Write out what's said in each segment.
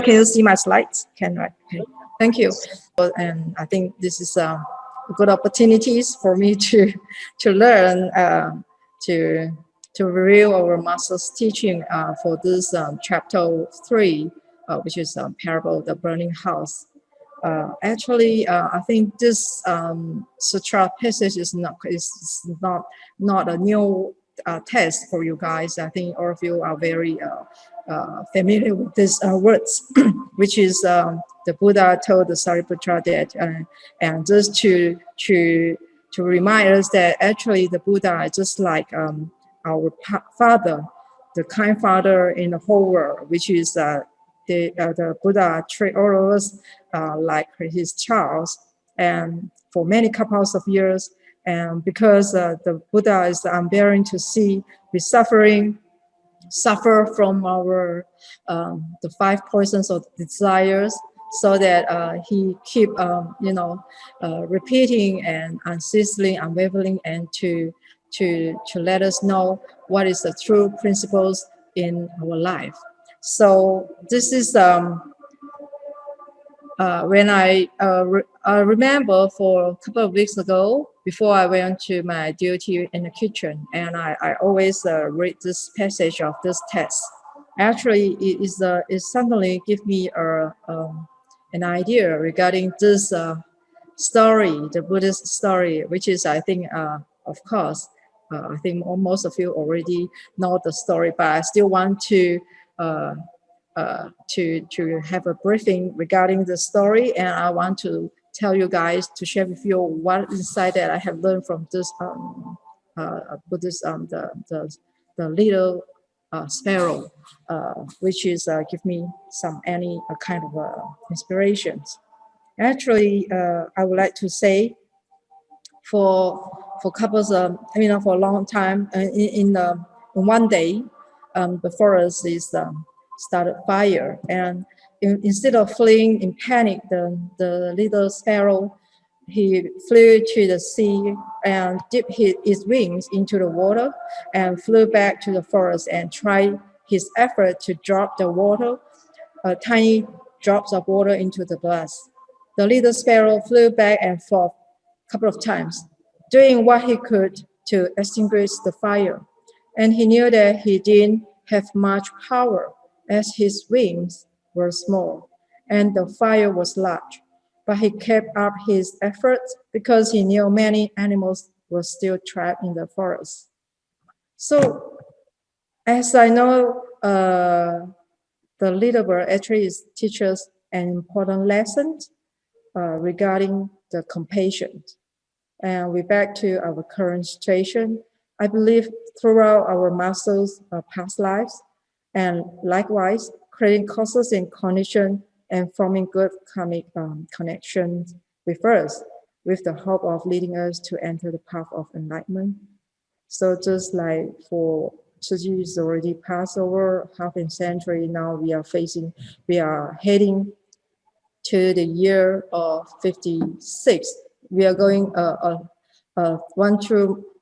Can you see my slides? Can, right? Okay. Thank you. And I think this is good opportunities for me to learn to review our master's teaching for this chapter 3, which is parable of the burning house. Actually, I think this sutra passage is not a new text for you guys. I think all of you are very familiar with these words, which is the Buddha told the Sariputra that, and just to remind us that actually the Buddha is just like our father, the kind father in the whole world, which is the Buddha treat all of us like his child, and for many couples of years, and because the Buddha is unbearing to see, we suffer from our the 5 poisons of desires, so that he keep repeating and unceasingly, unwavering, and to let us know what is the true principles in our life. So this is when I remember for a couple of weeks ago, before I went to my duty in the kitchen, and I always read this passage of this text. Actually, it suddenly gave me an idea regarding this story, the Buddhist story, which is, I think, of course, I think most of you already know the story, but I still want to have a briefing regarding the story, and I want to tell you guys, to share with you what insight that I have learned from this Buddhist the little sparrow, which is give me any kind of inspirations. Actually, I would like to say for couples, for a long time, in one day, the forest is started fire, and instead of fleeing in panic, the little sparrow, he flew to the sea and dipped his wings into the water and flew back to the forest and tried his effort to drop the water, tiny drops of water into the glass. The little sparrow flew back and forth a couple of times, doing what he could to extinguish the fire. And he knew that he didn't have much power, as his wings were small and the fire was large. But he kept up his efforts because he knew many animals were still trapped in the forest. So, as I know, the little bird actually teaches an important lesson regarding the compassion. And we're back to our current situation. I believe throughout our master's past lives, and likewise creating causes and conditions and forming good karmic connections with us, with the hope of leading us to enter the path of enlightenment. So just like for Tzu Chi is already passed over half a century, now we are heading to the year of 56. We are going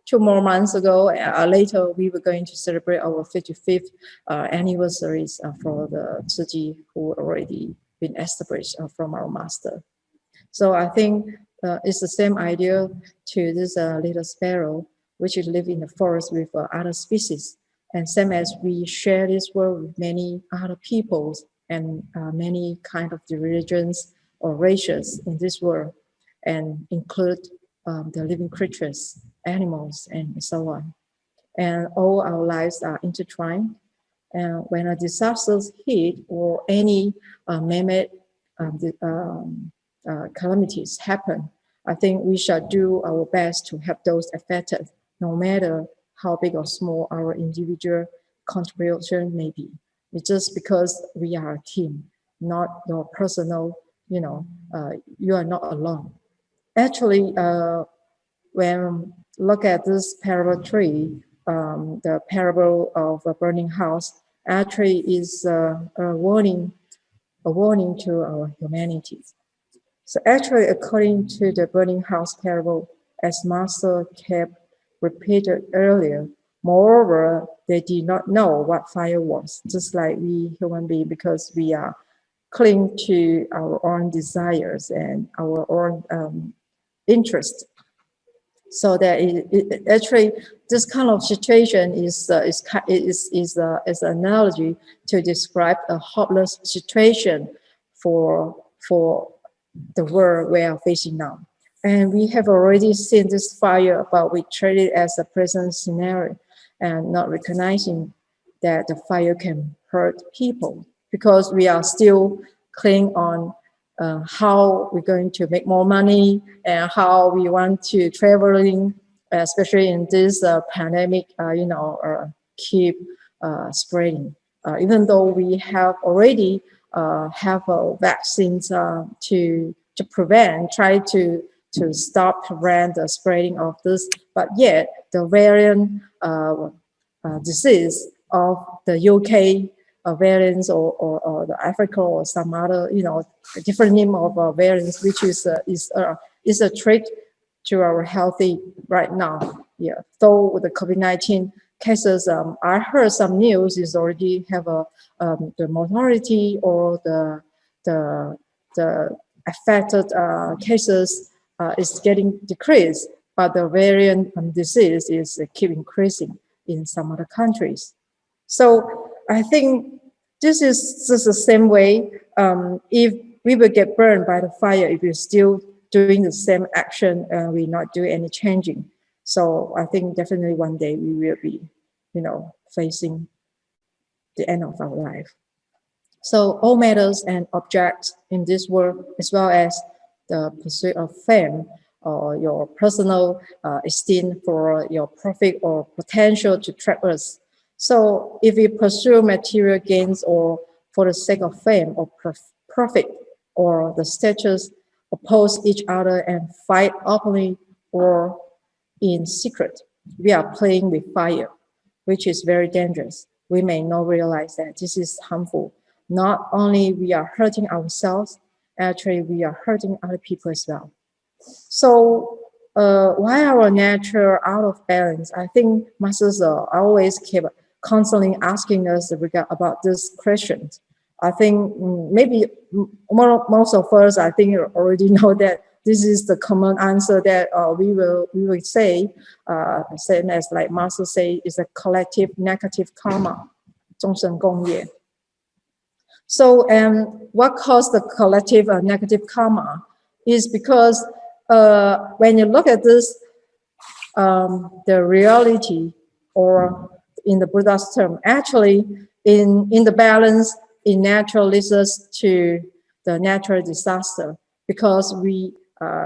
2 more months ago. Later, we were going to celebrate our 55th anniversaries for the Tzu Chi who already been established from our master. So I think it's the same idea to this little sparrow, which live in the forest with other species. And same as we share this world with many other peoples and many kind of the religions or races in this world, and include the living creatures, animals, and so on. And all our lives are intertwined. And when a disaster hit or any man-made calamities happen, I think we shall do our best to help those affected, no matter how big or small our individual contribution may be. It's just because we are a team, not your personal, you are not alone. Actually, when look at this parable 3, the parable of a burning house, actually is a warning to our humanity. So actually, according to the burning house parable, as Master kept repeated earlier, moreover, they did not know what fire was, just like we human beings, because we are cling to our own desires and our own interest. So that actually this kind of situation is an analogy to describe a hopeless situation for the world we are facing now. And we have already seen this fire, but we treat it as a present scenario and not recognizing that the fire can hurt people, because we are still clinging on how we're going to make more money and how we want to traveling, especially in this pandemic, keep spreading. Even though we have already have vaccines to prevent, try to prevent the spreading of this, but yet the variant disease of the UK variants or the Africa or some other, different name of variants, which is a threat to our healthy right now. Yeah, though with the COVID-19 cases, I heard some news is already have the mortality or the affected cases is getting decreased, but the variant disease is keep increasing in some other countries. So I think this is just the same way. If we will get burned by the fire, if we're still doing the same action and we not do any changing. So I think definitely one day we will be, facing the end of our life. So all matters and objects in this world, as well as the pursuit of fame or your personal esteem for your profit or potential to trap us. So if we pursue material gains or for the sake of fame or profit or the status, oppose each other and fight openly or in secret, we are playing with fire, which is very dangerous. We may not realize that this is harmful. Not only we are hurting ourselves, actually we are hurting other people as well. So why our nature out of balance? I think masters always keep constantly asking us about this question. I think maybe most of us, I think, already know that this is the common answer that we will say, same as like Master say, is a collective negative karma, 众生共业. So what caused the collective negative karma is because when you look at this, the reality, or in the Buddha's term, actually in the balance, in natural leads us to the natural disaster, because we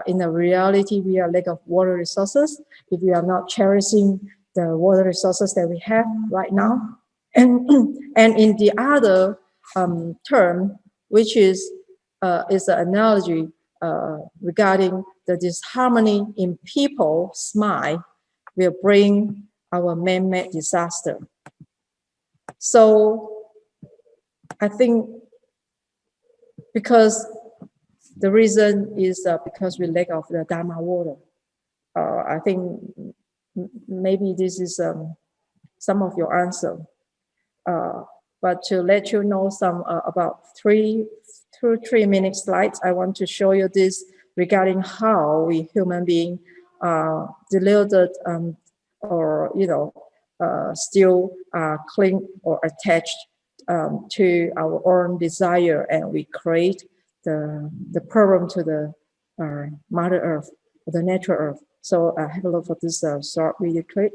in the reality we are lack of water resources if we are not cherishing the water resources that we have right now. And in the other term, which is an analogy regarding the disharmony in people's mind, will bring our man-made disaster. So I think because the reason is because we lack of the Dharma water. I think maybe this is some of your answer. But to let you know some about 3 minute slides, I want to show you this regarding how we human beings deluded or still cling or attached to our own desire, and we create the problem to the Mother Earth, the natural Earth. So have a look for this short video clip.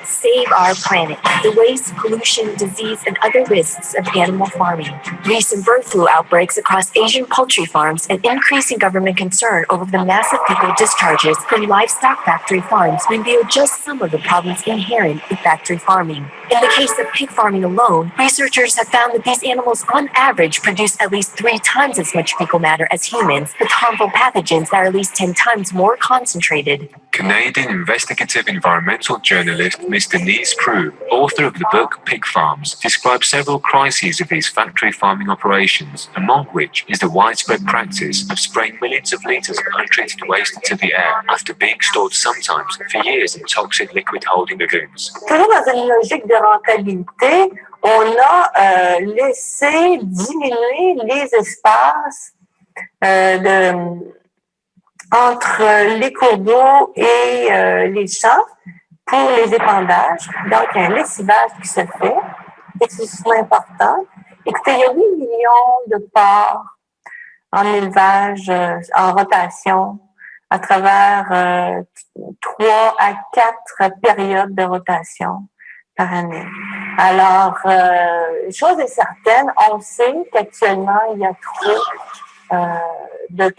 Save our planet. The waste, pollution, disease, and other risks of animal farming. Recent bird flu outbreaks across Asian poultry farms and increasing government concern over the massive fecal discharges from livestock factory farms reveal just some of the problems inherent in factory farming. In the case of pig farming alone, researchers have found that these animals on average produce at least 3 times as much fecal matter as humans, with harmful pathogens that are at least 10 times more concentrated. Canadian investigative environmental journalist Mr. Nils Prue, author of the book Pig Farms, describes several crises of these factory farming operations, among which is the widespread practice of spraying millions of liters of untreated waste into the air after being stored sometimes for years in toxic liquid holding lagoons. Toujours dans une logique de rentabilité, on a laissé diminuer les espaces entre les cours d'eau et les champs pour les épandages. Donc, il y a un lessivage qui se fait, excessivement important. Écoutez, il y a 8 millions de porcs en élevage, en rotation, à travers 3 à 4 périodes de rotation par année. Alors, une chose est certaine, on sait qu'actuellement, il y a trop de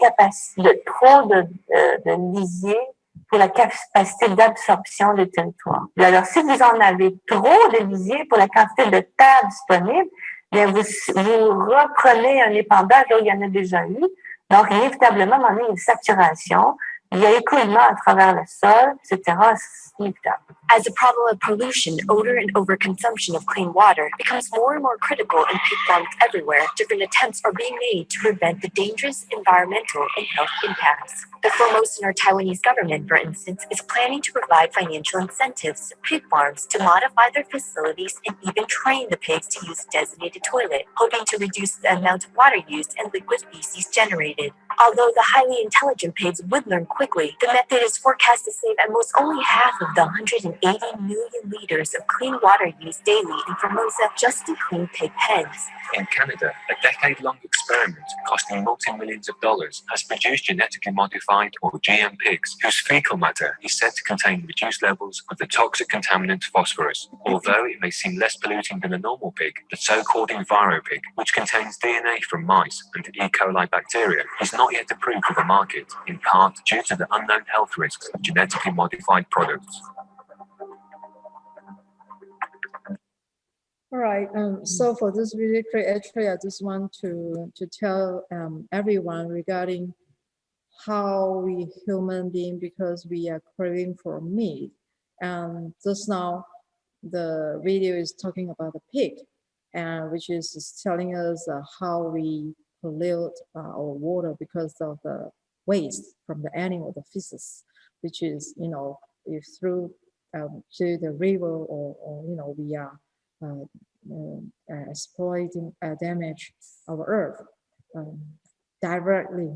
lisiers pour la capacité d'absorption des territoires. Alors, si vous en avez trop de lisiers pour la quantité de terre disponible, bien, vous reprenez un épandage là où il y en a déjà eu. Donc, inévitablement, à un moment donné, il y a une saturation, il y a écoulement à travers le sol, etc. C'est inévitable. As the problem of pollution, odor, and overconsumption of clean water becomes more and more critical in pig farms everywhere, different attempts are being made to prevent the dangerous environmental and health impacts. The foremost in our Taiwanese government, for instance, is planning to provide financial incentives to pig farms to modify their facilities and even train the pigs to use a designated toilet, hoping to reduce the amount of water used and liquid feces generated. Although the highly intelligent pigs would learn quickly, the method is forecast to save at most only half of the 180 million liters of clean water used daily in Formosa just to clean pig pens. In Canada, a decade-long experiment costing multi-millions of dollars has produced genetically modified or GM pigs whose fecal matter is said to contain reduced levels of the toxic contaminant phosphorus. Although it may seem less polluting than a normal pig, the so-called Enviro pig, which contains DNA from mice and E. coli bacteria, is not yet approved for the market, in part due to the unknown health risks of genetically modified products. All right. So for this video, actually, I just want to tell everyone regarding how we human being, because we are craving for meat. And just now, the video is talking about the pig, and which is telling us how we pollute our water because of the waste from the animal, the feces, which is, if through to the river or we are exploiting damage our earth directly.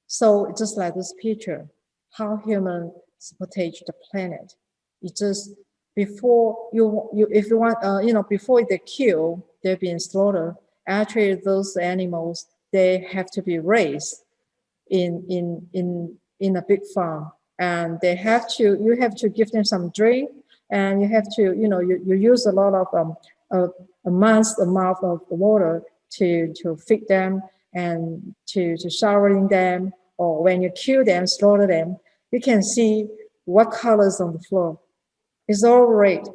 So just like this picture, how humans sabotage the planet. It just before if you want before they kill, they've been slaughtered. Actually, those animals, they have to be raised in a big farm, and you have to give them some drink, and you have to you use a lot of a month's amount of water to feed them and to showering them. Or when you kill them, slaughter them, you can see what colors on the floor. It's all red.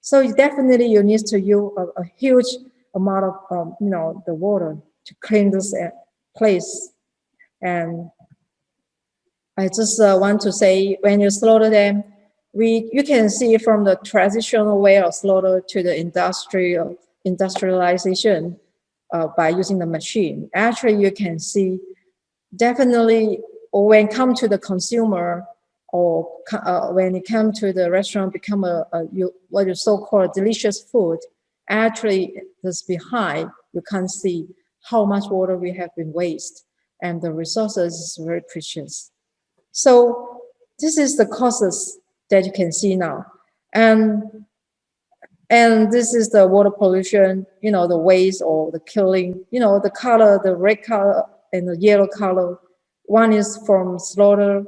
So definitely you need to use a huge amount of the water to clean this place. And I just want to say, when you slaughter them, you can see from the traditional way of slaughter to the industrialization by using the machine. Actually, you can see definitely when come to the consumer or when it comes to the restaurant, become what is so-called delicious food. Actually, this behind, you can see how much water we have been waste, and the resources is very precious. So this is the causes that you can see now. And this is the water pollution, the waste or the killing, the color, the red color and the yellow color. One is from slaughter,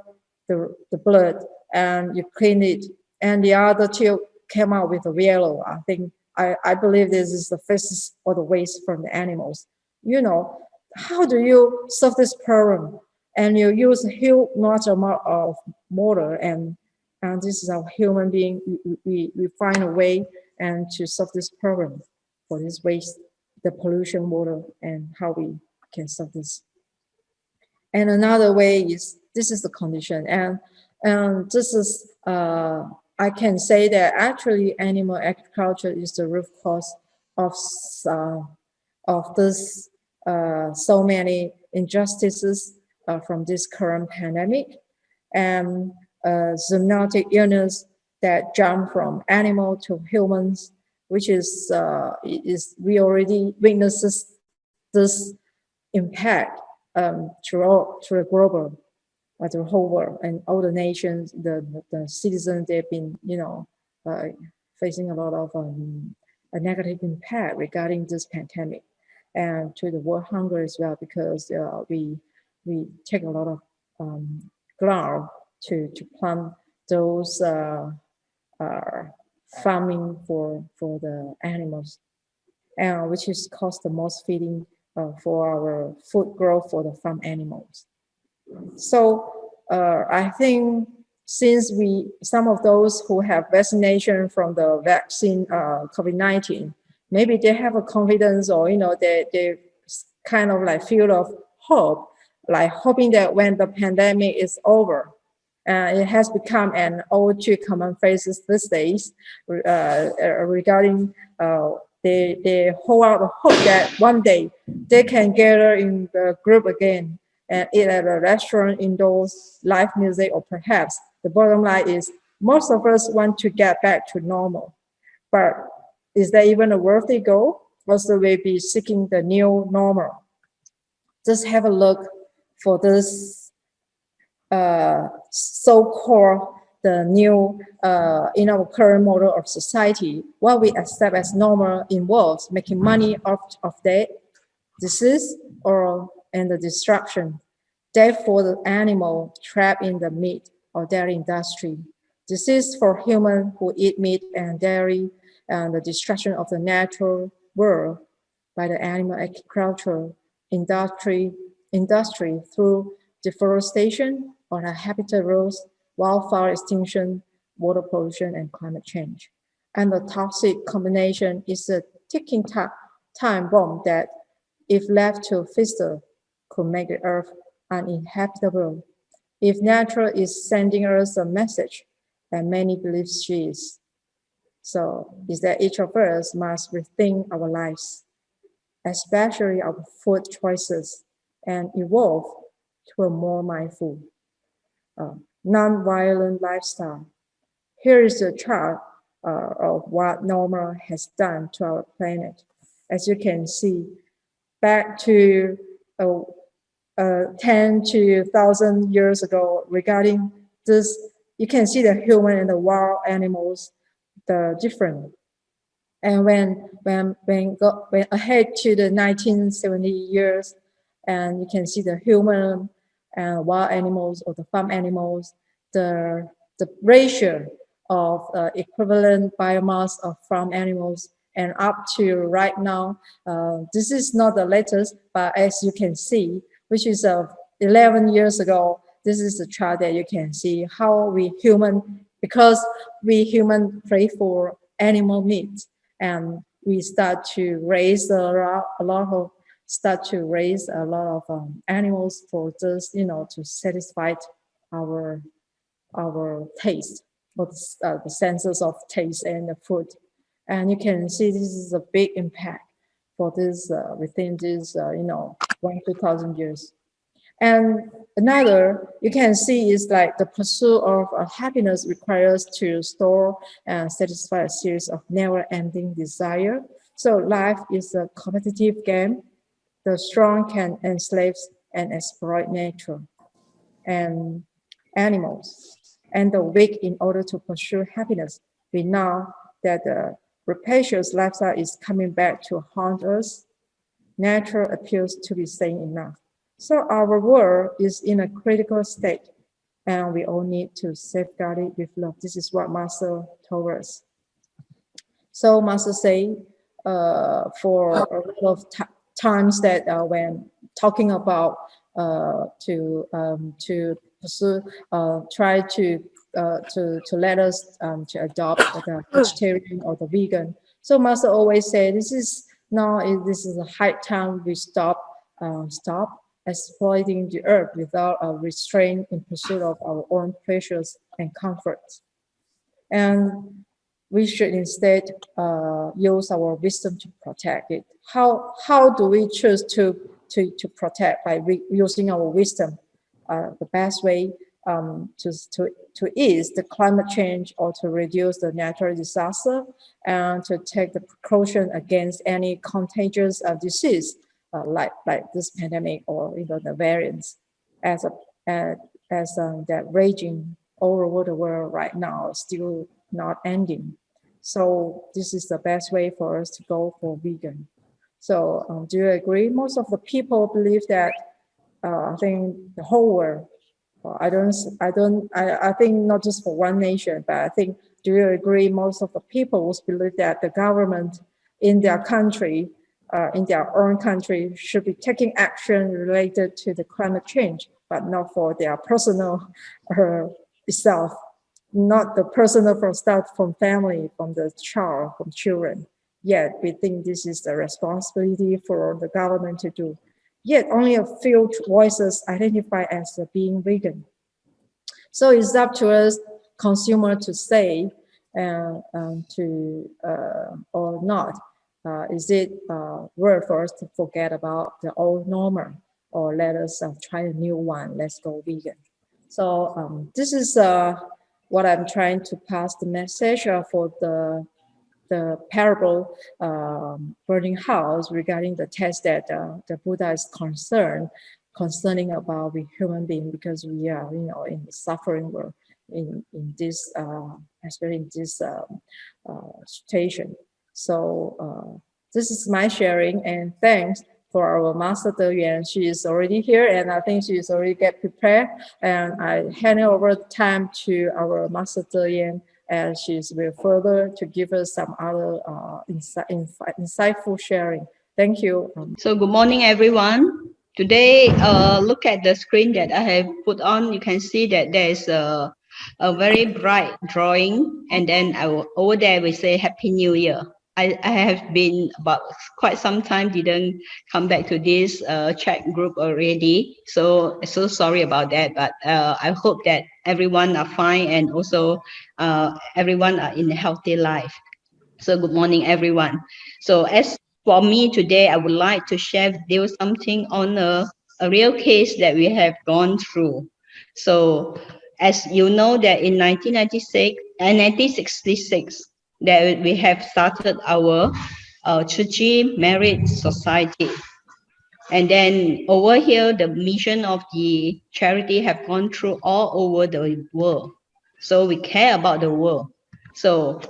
the blood, and you clean it. And the other two came out with the yellow. I believe this is the feces or the waste from the animals. How do you solve this problem? And you use a huge amount of water, and this is our human being. We find a way and to solve this problem for this waste, the pollution water, and how we can solve this. And another way is, this is the condition. And And this is, I can say that actually animal agriculture is the root cause of this so many injustices from this current pandemic and zoonotic illness that jump from animal to humans, which is we already witnesses this impact through the global, the whole world, and all the nations, the citizens, they've been, facing a lot of a negative impact regarding this pandemic, and to the world hunger as well, because we take a lot of ground to plant those farming for the animals, and which is cost the most feeding for our food growth for the farm animals. So I think since some of those who have vaccination from the vaccine COVID-19, maybe they have a confidence, or they kind of like feel of hope, like hoping that when the pandemic is over, it has become an all too common phrase these days regarding they hold out the hope that one day they can gather in the group again and eat at a restaurant, indoors, live music, or perhaps the bottom line is most of us want to get back to normal. But is that even a worthy goal? Or should we be seeking the new normal? Just have a look for this so-called the new in our current model of society. What we accept as normal involves making money off of death, disease, and the destruction. Death for the animal trapped in the meat or dairy industry. Disease for humans who eat meat and dairy, and the destruction of the natural world by the animal agriculture industry through deforestation or the habitat loss, wildfire extinction, water pollution, and climate change. And the toxic combination is a ticking time bomb that, if left to fester, could make the earth uninhabitable. If nature is sending us a message, and many believe she is, so is that each of us must rethink our lives, especially our food choices, and evolve to a more mindful, non-violent lifestyle. Here is a chart of what normal has done to our planet. As you can see, back to 10 to 1,000 years ago, regarding this, you can see the human and the wild animals, the different. And when ahead to the 1970 years, and you can see the human and wild animals or the farm animals, the ratio of equivalent biomass of farm animals, and up to right now, this is not the latest, but as you can see, which is 11 years ago, this is the chart that you can see how we human, because we human crave for animal meat, and we start to raise a lot of animals for just, to satisfy our taste, or the senses of taste and the food. And you can see this is a big impact for this within this 1,000 years. And another you can see is like the pursuit of happiness requires to store and satisfy a series of never-ending desire. So life is a competitive game. The strong can enslave and exploit nature and animals, and the weak in order to pursue happiness. We know that the rapacious lifestyle is coming back to haunt us. Nature appears to be saying enough. So our world is in a critical state, and we all need to safeguard it with love. This is what Master told us. So Master say, for a lot of times that when talking about to pursue, try to let us to adopt the vegetarian or the vegan. So Master always say, this is a high time we stop exploiting the earth without a restraint in pursuit of our own pleasures and comforts. And we should instead use our wisdom to protect it. How do we choose to protect? By using our wisdom. The best way to ease the climate change or to reduce the natural disaster and to take the precaution against any contagious disease like this pandemic or the variants as that raging all over the world right now, still not ending. So this is the best way for us to go for vegan. So do you agree? Most of the people believe that I think the whole world. I think not just for one nation, but I think, do you agree? Most of the people believe that the government in their country, in their own country, should be taking action related to the climate change, but not for their personal self, not the personal stuff from family, from the child, from children. Yet we think this is the responsibility for the government to do. Yet only a few voices identify as being vegan. So it's up to us, consumer, to say or not. Is it worth for us to forget about the old normal, or let us try a new one? Let's go vegan. So this is what I'm trying to pass the message for the parable burning house regarding the test that the Buddha is concerning about we human being, because we are in the suffering world in this especially in this situation. So this is my sharing, and thanks for our MasterDeYuan. She is already here, and I think she is already get prepared, and I hand over the time to our MasterDeYuan, and she's will further to give us some other insightful sharing. Thank you. So good morning, everyone. Today, look at the screen that I have put on. You can see that there is a very bright drawing, and then over there we say Happy New Year. I have been about quite some time didn't come back to this chat group already, so sorry about that. But I hope that everyone are fine, and also everyone are in a healthy life. So good morning, everyone. So as for me today, I would like to share with you something on a real case that we have gone through. So as you know that in 1966, that we have started our Tzu Chi Merit Society. And then over here, the mission of the charity have gone through all over the world. So we care about the world. So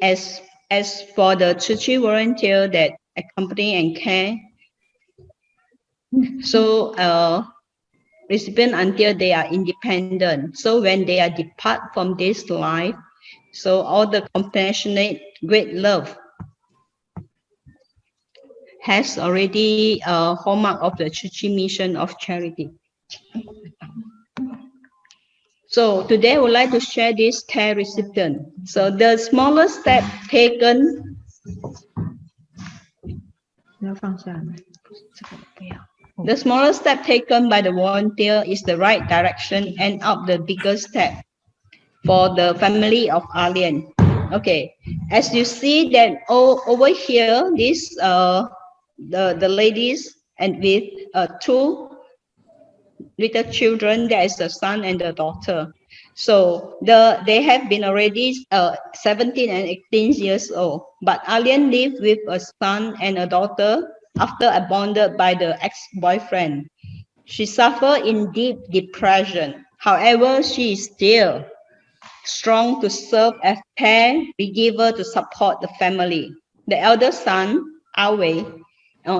as for the Tzu Chi volunteer that accompany and care, so recipient until they are independent. So when they are depart from this life, so all the compassionate, great love has already a hallmark of the Tzu Chi mission of charity. So today I would like to share this care recipient. So the smallest step taken. The smallest step taken by the volunteer is the right direction and up the biggest step for the family of Hualien. Okay, as you see that over here, this the ladies and with two little children, there is a son and a daughter. So they have been already 17 and 18 years old, but Hualien lived with a son and a daughter after abandoned by the ex-boyfriend. She suffered in deep depression. However, she is still strong to serve as caregiver to support the family. The elder son, Awe,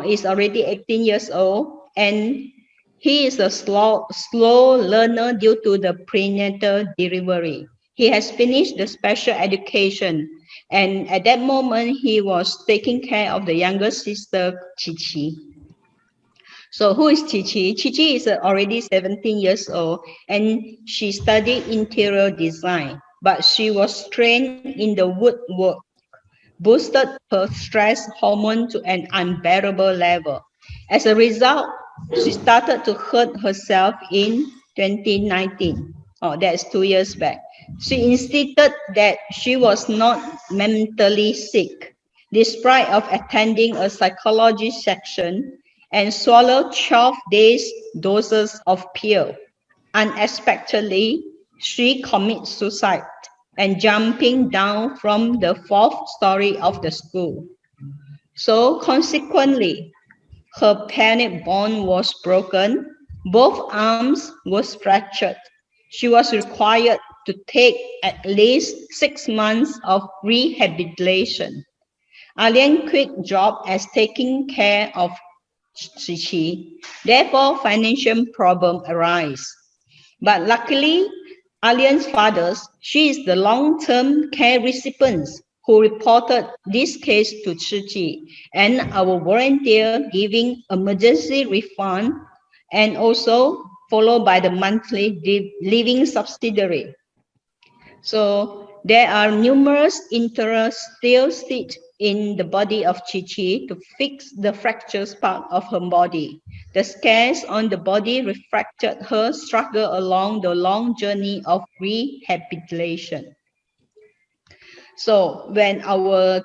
is already 18 years old, and he is a slow learner due to the prenatal delivery. He has finished the special education, and at that moment, he was taking care of the younger sister, Chichi. So who is Chichi? Chichi is already 17 years old, and she studied interior design, but she was trained in the woodwork, boosted her stress hormone to an unbearable level. As a result, She started to hurt herself in 2019. Oh, that's 2 years back. She insisted that she was not mentally sick, despite of attending a psychology section and swallowed 12 days doses of pill. Unexpectedly, she commits suicide and jumping down from the 4th story of the school. So consequently, her panic bone was broken, both arms were fractured. She was required to take at least 6 months of rehabilitation. Hualien quit job as taking care of Tzu Chi. Therefore, financial problem arise. But luckily, Hualien's father, she is the long-term care recipient who reported this case to Tzu Chi, and our volunteer giving emergency refund and also followed by the monthly living subsidiary. So there are numerous interstitial stitches in the body of Chichi to fix the fractures part of her body. The scars on the body reflected her struggle along the long journey of rehabilitation. So when our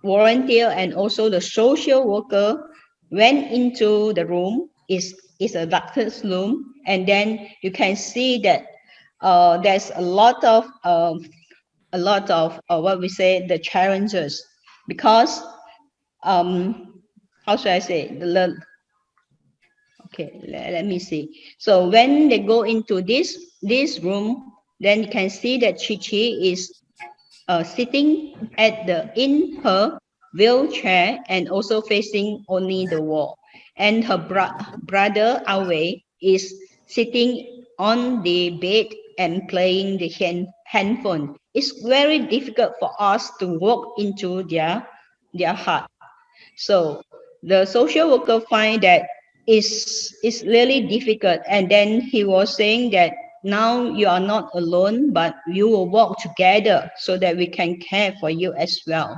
volunteer and also the social worker went into the room, is a doctor's room, and then you can see that there's a lot of what we say the challenges, because how should I say okay, let me see. So when they go into this room, then you can see that Chichi is sitting in her wheelchair and also facing only the wall, and her brother Awe is sitting on the bed and playing the handphone. It's very difficult for us to walk into their heart. So the social worker find that it's really difficult, and then he was saying that now you are not alone, but you will work together so that we can care for you as well.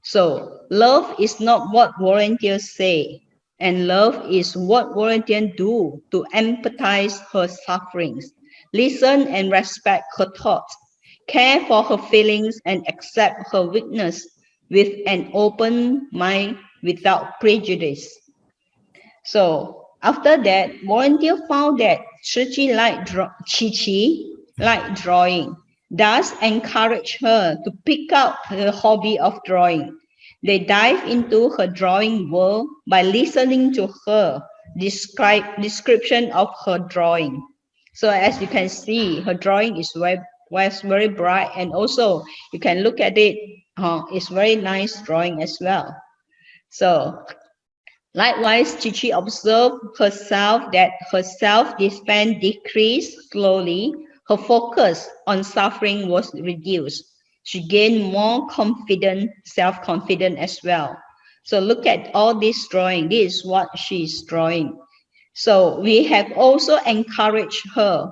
So love is not what volunteers say, and love is what volunteers do to empathize her sufferings, listen and respect her thoughts, care for her feelings and accept her weakness with an open mind without prejudice. So after that, volunteer found that Chichi liked drawing, thus encouraged her to pick up the hobby of drawing. They dive into her drawing world by listening to her description of her drawing. So as you can see, her drawing is was very bright, and also you can look at it. It's very nice drawing as well. So likewise, Chichi observed herself that her self-defense decreased slowly. Her focus on suffering was reduced. She gained more confidence, self-confidence as well. So look at all this drawing. This is what she's drawing. So we have also encouraged her.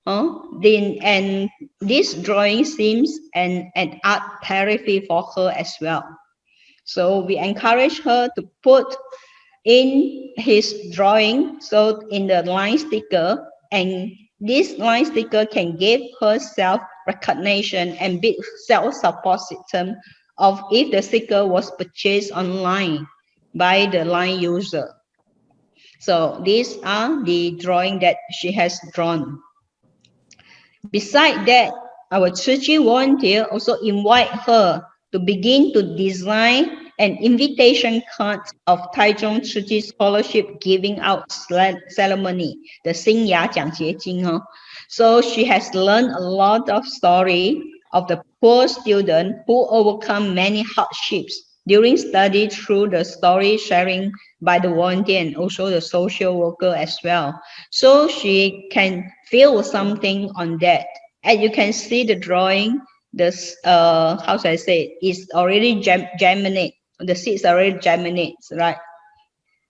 And this drawing seems an art therapy for her as well. So we encourage her to put in his drawing, so in the line sticker, and this line sticker can give her self-recognition and build self-support system of if the sticker was purchased online by the line user. So these are the drawing that she has drawn. Besides that, our Tzu Chi volunteer also invite her to begin to design an invitation card of Taichung Tzu Chi scholarship giving out ceremony, the 新雅奖学金. So she has learned a lot of story of the poor student who overcome many hardships during study through the story sharing by the volunteer and also the social worker as well. So she can feel something on that. And you can see the drawing, this how should I say, is already germinate. The seeds already germinate, right?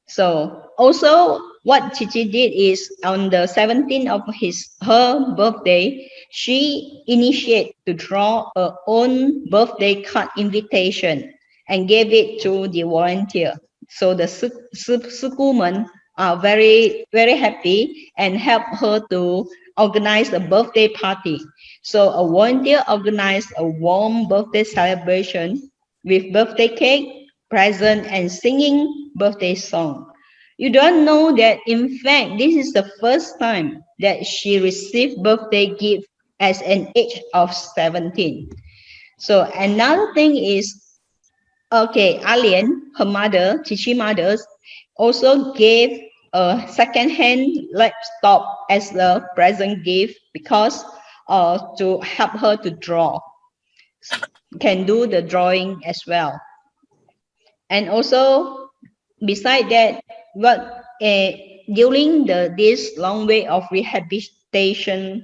So also what Chichi did is on the 17th of her birthday, she initiated to draw her own birthday card invitation and gave it to the volunteer. So the schoolman are very, very happy and help her to organize a birthday party. So a volunteer organized a warm birthday celebration with birthday cake, present, and singing birthday song. You don't know that, in fact, this is the first time that she received birthday gift at an age of 17. So another thing is, okay, Hualien, her mother, Chiji Chi mother, also gave a second-hand laptop as a present gift because to help her to draw, can do the drawing as well. And also, beside that, during this long way of rehabilitation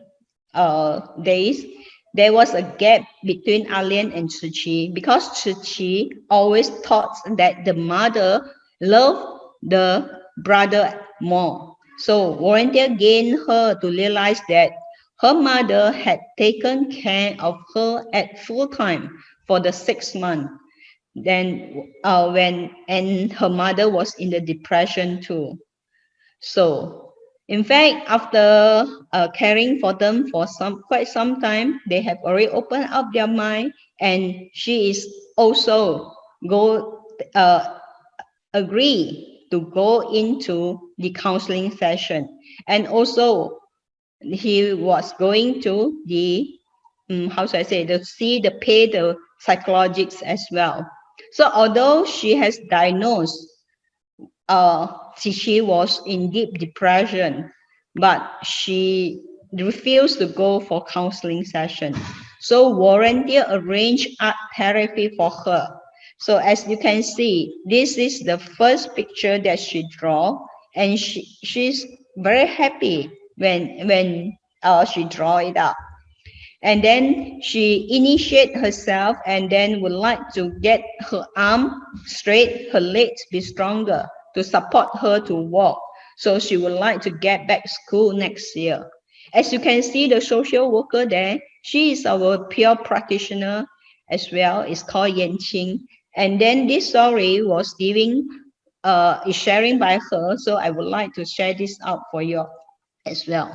days, there was a gap between Hualien and Tzu Chi because Tzu Chi always thought that the mother loved the brother more. So volunteer gained her to realize that her mother had taken care of her at full time for the 6 months. Then and her mother was in the depression too. So in fact, after caring for them for quite some time, they have already opened up their mind, and she is also agree to go into the counseling session, and also he was going to the how should I say, to pay the psychologists as well. So although she has diagnosed she was in deep depression, but she refused to go for counseling session. So volunteer arranged art therapy for her. So as you can see, this is the first picture that she draw, and she's very happy when she draw it up. And then she initiate herself and then would like to get her arm straight, her legs be stronger to support her to walk. So she would like to get back school next year. As you can see, the social worker there, she is our peer practitioner as well. It's called Cheng. And then this story was is sharing by her. So I would like to share this out for you as well.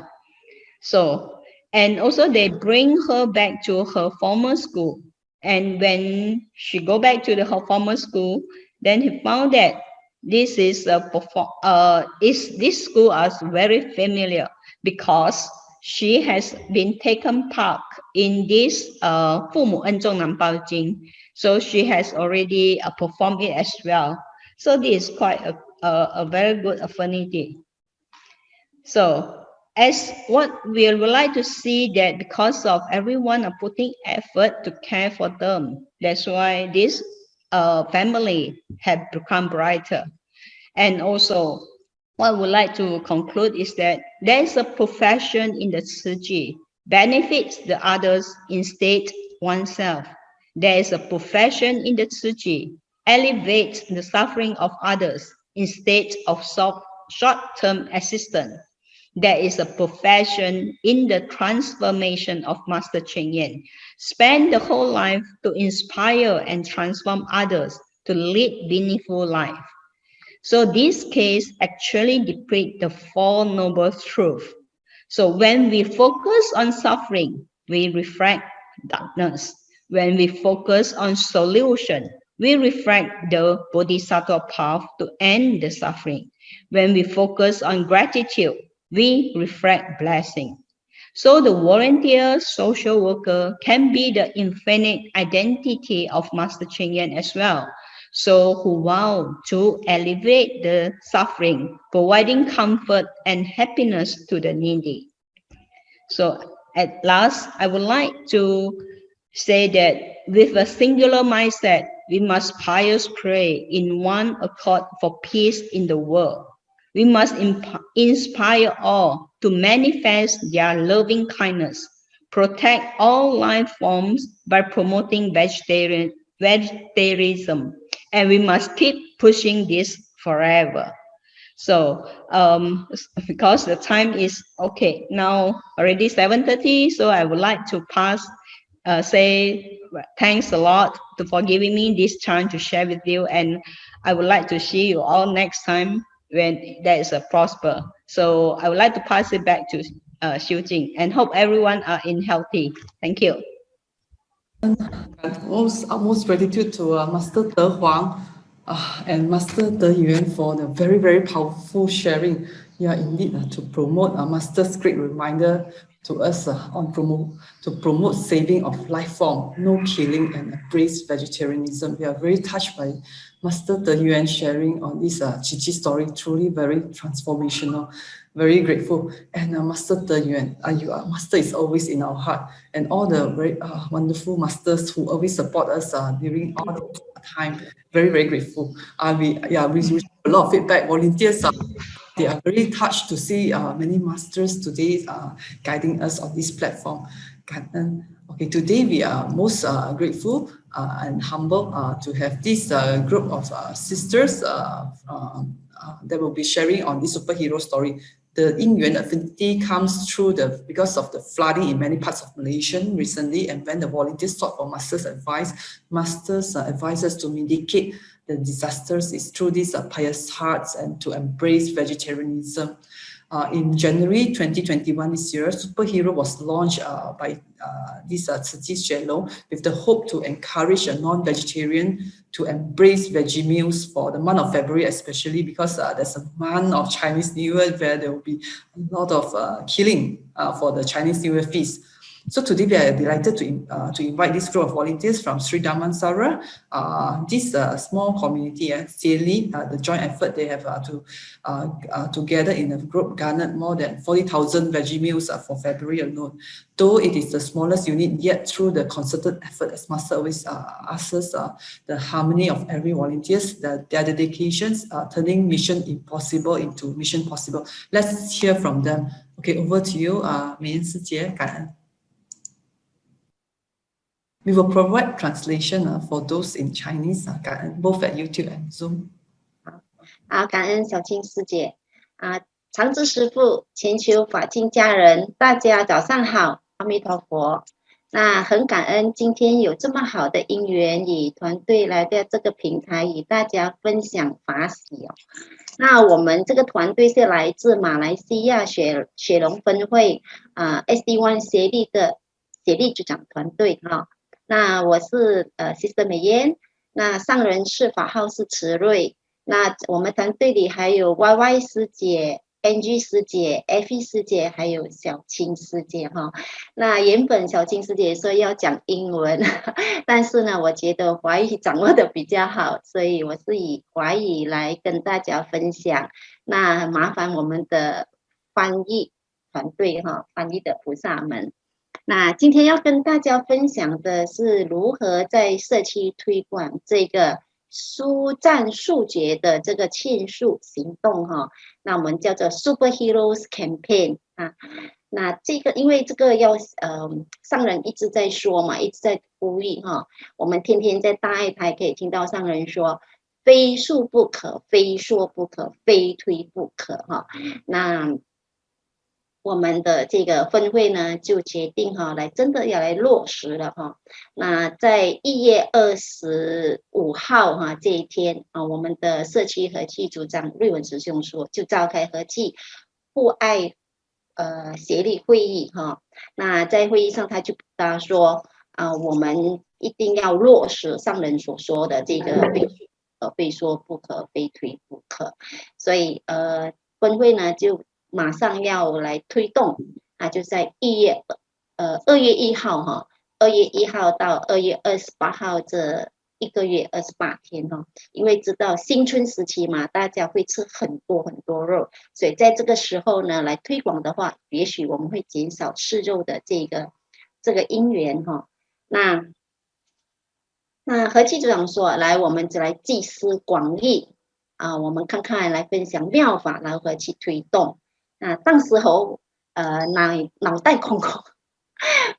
So, and also they bring her back to her former school. And when she go back to her former school, then he found that this is this school is very familiar because she has been taken part in this 父母恩重难报经. So she has already performed it as well. So this is quite a very good affinity. So as what we would like to see that because of everyone are putting effort to care for them, that's why this family have become brighter. And also what I would like to conclude is that there is a profession in the Tzu Chi, benefits the others instead oneself. There is a profession in the Tzu Chi, elevates the suffering of others instead of short-term assistance. There is a profession in the transformation of Master Cheng. Spend the whole life to inspire and transform others to lead meaningful life. So this case actually depicts the Four Noble Truths. So when we focus on suffering, we reflect darkness. When we focus on solution, we reflect the Bodhisattva path to end the suffering. When we focus on gratitude, we reflect blessing. So the volunteer social worker can be the infinite identity of Master Cheng as well. So who vow to alleviate the suffering, providing comfort and happiness to the needy. So at last, I would like to say that with a singular mindset, we must pious pray in one accord for peace in the world. We must inspire all to manifest their loving kindness, protect all life forms by promoting vegetarianism, and we must keep pushing this forever. So because the time is okay now, already 7:30, so I would like to say thanks a lot for giving me this time to share with you, and I would like to see you all next time when there is a prosper. So I would like to pass it back to Jing, and hope everyone are in healthy. Thank you. Most gratitude to MasterDeHuang and MasterDeYuan for the very, very powerful sharing. Yeah, indeed, to promote Master's great reminder to us to promote saving of life form, no killing, and embrace vegetarianism. We are very touched by MasterDeYuan sharing on this Chichi story. Truly very transformational. Very grateful. And MasterDeYuan, Master is always in our heart, and all the very wonderful masters who always support us during all the time. Very, very grateful. We receive a lot of feedback. Volunteers they are very touched to see many masters today guiding us on this platform. Okay, today we are most grateful and humble to have this group of sisters that will be sharing on this superhero story. The Yingyuan affinity comes through because of the flooding in many parts of Malaysia recently, and when the volunteers sought for masters' advice, masters advise us to mitigate the disasters is through these pious hearts and to embrace vegetarianism. In January 2021 this year, Superhero was launched by this Tzu Chi with the hope to encourage a non-vegetarian to embrace veggie meals for the month of February, especially because there's a month of Chinese New Year where there will be a lot of killing for the Chinese New Year feast. So today we are delighted to invite this group of volunteers from Sri Damansara. This small community, Sealy, the joint effort they have together in a group garnered more than 40,000 veggie meals for February alone. Though it is the smallest unit, yet through the concerted effort, as Master always asks us, the harmony of every volunteers, their dedications, turning mission impossible into mission possible. Let's hear from them. Okay, over to you, 美恩师姐，感恩。We will provide translation for those in Chinese, both at YouTube and Zoom. 好，感恩小青师姐长治师父，全球法境家人，大家早上好，阿弥陀佛。那很感恩今天有这么好的因缘，与团队来到这个平台，与大家分享法喜那我们这个团队是来自马来西亚雪龙分会SD1 协力的协力组长团队那我是Sister 美嫣，那上人是法号是慈瑞，那我们团队里还有 YY 师姐、NG 师姐、FE 师姐，还有小青师姐那原本小青师姐说要讲英文，但是呢，我觉得华语掌握的比较好，所以我是以华语来跟大家分享。那麻烦我们的翻译团队翻译的菩萨们。那今天要跟大家分享的是如何在社区推广这个书赞数觉的这个庆祝行动那我们叫做 SuperHero's Campaign 那这个因为这个要上人一直在说嘛，一直在呼吁我们天天在大爱台可以听到上人说非述不可，非说不可，非推不可那我们的这个分会呢，就决定来真的要来落实了那在1月25号这一天我们的社区和气组长瑞文师兄说，就召开和气互爱协力会议那在会议上他就说我们一定要落实上人所说的这个非说不可，非推不可，所以分会呢就马上要来推动就在2月1号2月1号到2月28号这1个月28天因为知道新春时期嘛，大家会吃很多很多肉，所以在这个时候呢来推广的话，也许我们会减少吃肉的这个因缘那和气组长说，来我们就来集思广益我们看看来分享妙法如何去推动当时候脑袋空空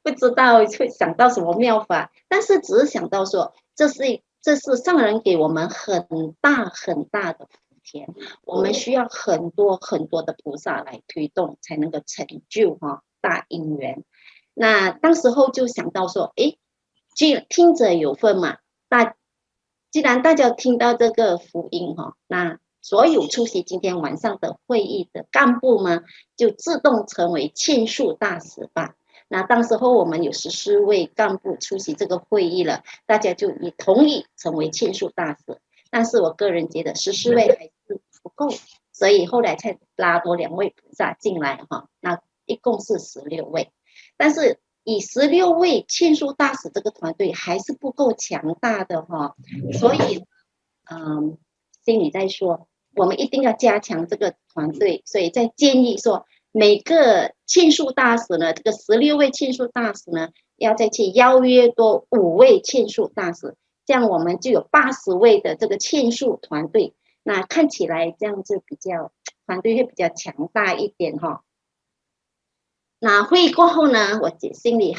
不知道会想到什么妙法，但是只是想到说这是上人给我们很大很大的福田，我们需要很多很多的菩萨来推动才能够成就大因缘。那当时候就想到说听者有份嘛，既然大家听到这个福音那所有出席今天晚上的会议的干部们就自动成为签署大使吧。那当时候我们有14位干部出席这个会议了，大家就也同意成为签署大使。但是我个人觉得14位还是不够，所以后来才拉多2位菩萨进来哈，那一共是16位。但是以16位签署大使这个团队还是不够强大的哈，所以心里在说，我们一定要加强这个团队，所以在建议说，每个签署大使呢，这个16位签署大使呢，要再去邀约多5位签署大使，这样我们就有80位的这个签署团队。那看起来这样子比较团队会比较强大一点哈。那会议过后呢，我心里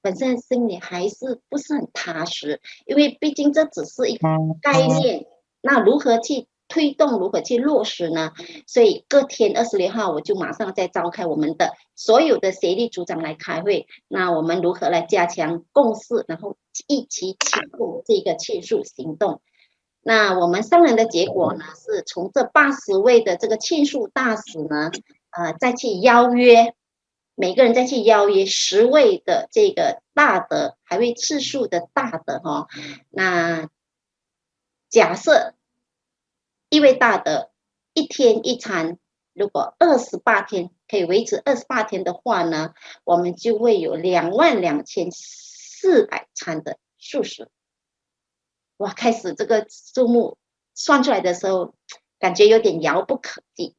本身心里还是不是很踏实，因为毕竟这只是一个概念，那如何去推动，如何去落实呢？所以隔天26号我就马上再召开我们的所有的协力组长来开会，那我们如何来加强共识，然后一起启动这个签署行动。那我们商量的结果呢，是从这80位的这个签署大使呢，再去邀约。每个人再去邀约10位的这个大德，还未次数的大德哈。那假设1位大德1天1餐，如果28天可以维持28天的话呢，我们就会有22400餐的素食。哇，开始这个数目算出来的时候，感觉有点遥不可及。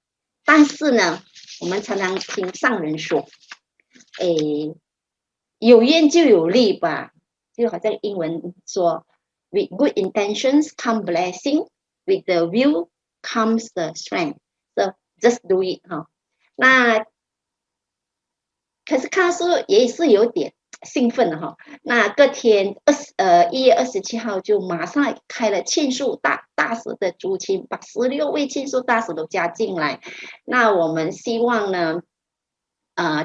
但是呢，我们常常听上人说，有愿就有力吧，就好像英文说 ，with good intentions come blessing, with the will comes the strength. So just do it 哈。那可是看书也是有点兴奋的哈。那隔天1月27号就马上开了签署大使的族群，把16位签署大使都加进来。那我们希望呢，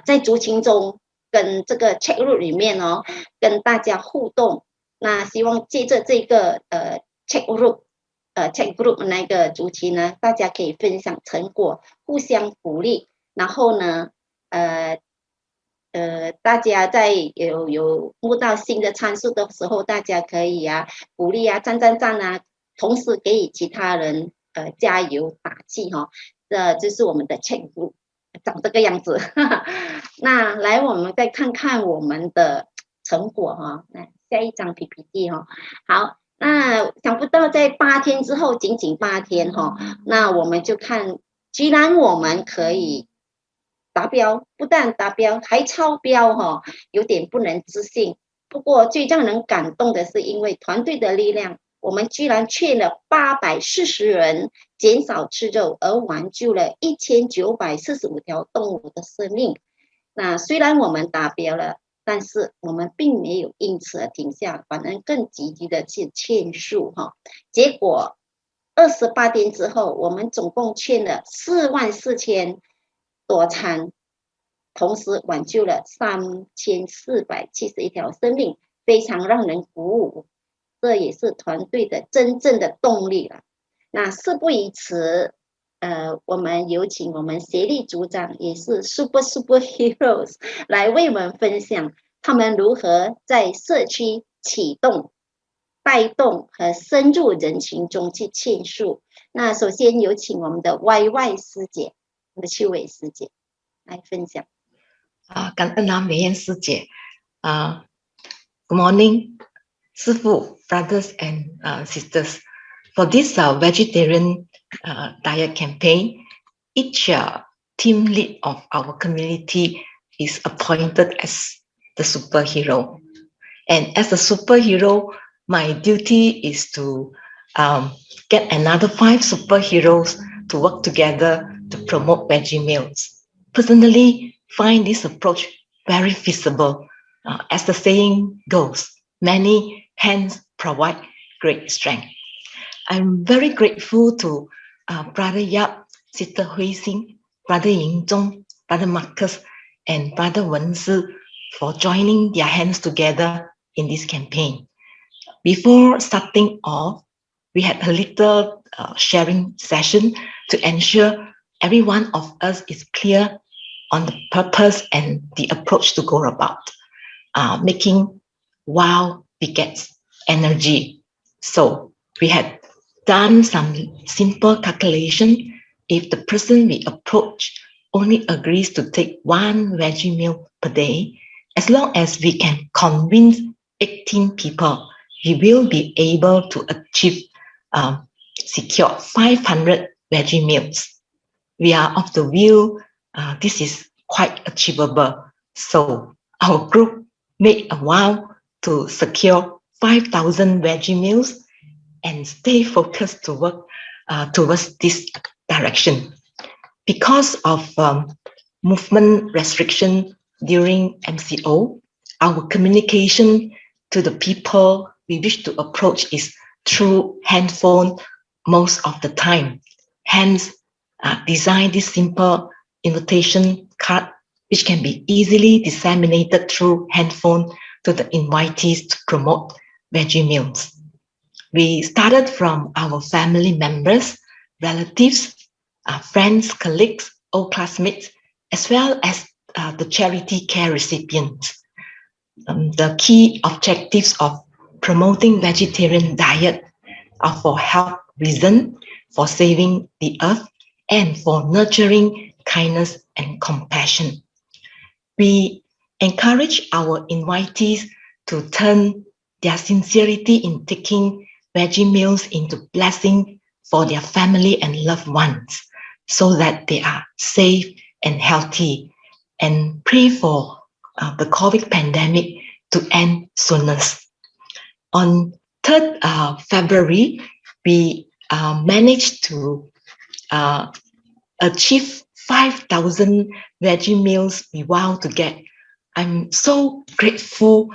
在族群中跟这个 chat group 里面哦，跟大家互动。那希望借着这个chat group 那个族群呢，大家可以分享成果，互相鼓励。然后呢，大家在有摸到新的参数的时候，大家可以鼓励赞啊，同时给予其他人加油打气哈。这就是我们的 chat group。长这个样子，那来我们再看看我们的成果哈。来下一张 PPT 哈。好，那想不到在8天之后，仅仅8天哈，那我们就看，既然我们可以达标，不但达标还超标哈，有点不能置信。不过最让人感动的是，因为团队的力量，我们居然劝了840人减少吃肉，而挽救了1945条动物的生命。那虽然我们达标了，但是我们并没有因此而停下，反而更积极的去劝述哈。结果28天之后，我们总共劝了44000多餐，同时挽救了3471条生命，非常让人鼓舞。这也是团队的真正的动力了。那事不宜迟，我们有请我们协力组长，也是 SuperHeroes 来为我们分享他们如何在社区启动、带动和深入人群中去劝述。那首先有请我们的 YY 师姐，我们的秋伟师姐来分享。感恩美艳师姐。Good morning. 师父 brothers and sisters, for this vegetarian diet campaign, each team lead of our community is appointed as the superhero. And as a superhero, my duty is to get another 5 superheroes to work together to promote veggie meals. Personally, find this approach very feasible. As the saying goes, many hands provide great strength. I'm very grateful to Brother Yap, Sister Hui Xin, Brother Ying Zhong, Brother Marcus, and Brother Wen Si for joining their hands together in this campaign. Before starting off, we had a little sharing session to ensure every one of us is clear on the purpose and the approach to go about making wow begets energy. So we had done some simple calculation. If the person we approach only agrees to take 1 veggie meal per day, as long as we can convince 18 people, we will be able to achieve secure 500 veggie meals. We are of the view this is quite achievable. So our group made a vow to secure 5,000 veggie meals and stay focused to work towards this direction. Because of movement restriction during MCO, our communication to the people we wish to approach is through handphone most of the time. Hence, design this simple invitation card which can be easily disseminated through handphone to the invitees to promote veggie meals. We started from our family members, relatives, friends, colleagues, old classmates, as well as the charity care recipients. The key objectives of promoting vegetarian diet are for health reason, for saving the earth, and for nurturing kindness and compassion. We encourage our invitees to turn their sincerity in taking veggie meals into blessing for their family and loved ones so that they are safe and healthy, and pray for the COVID pandemic to end soonest. On 3rd February, we managed to achieve 5,000 veggie meals we vow to get. I'm so grateful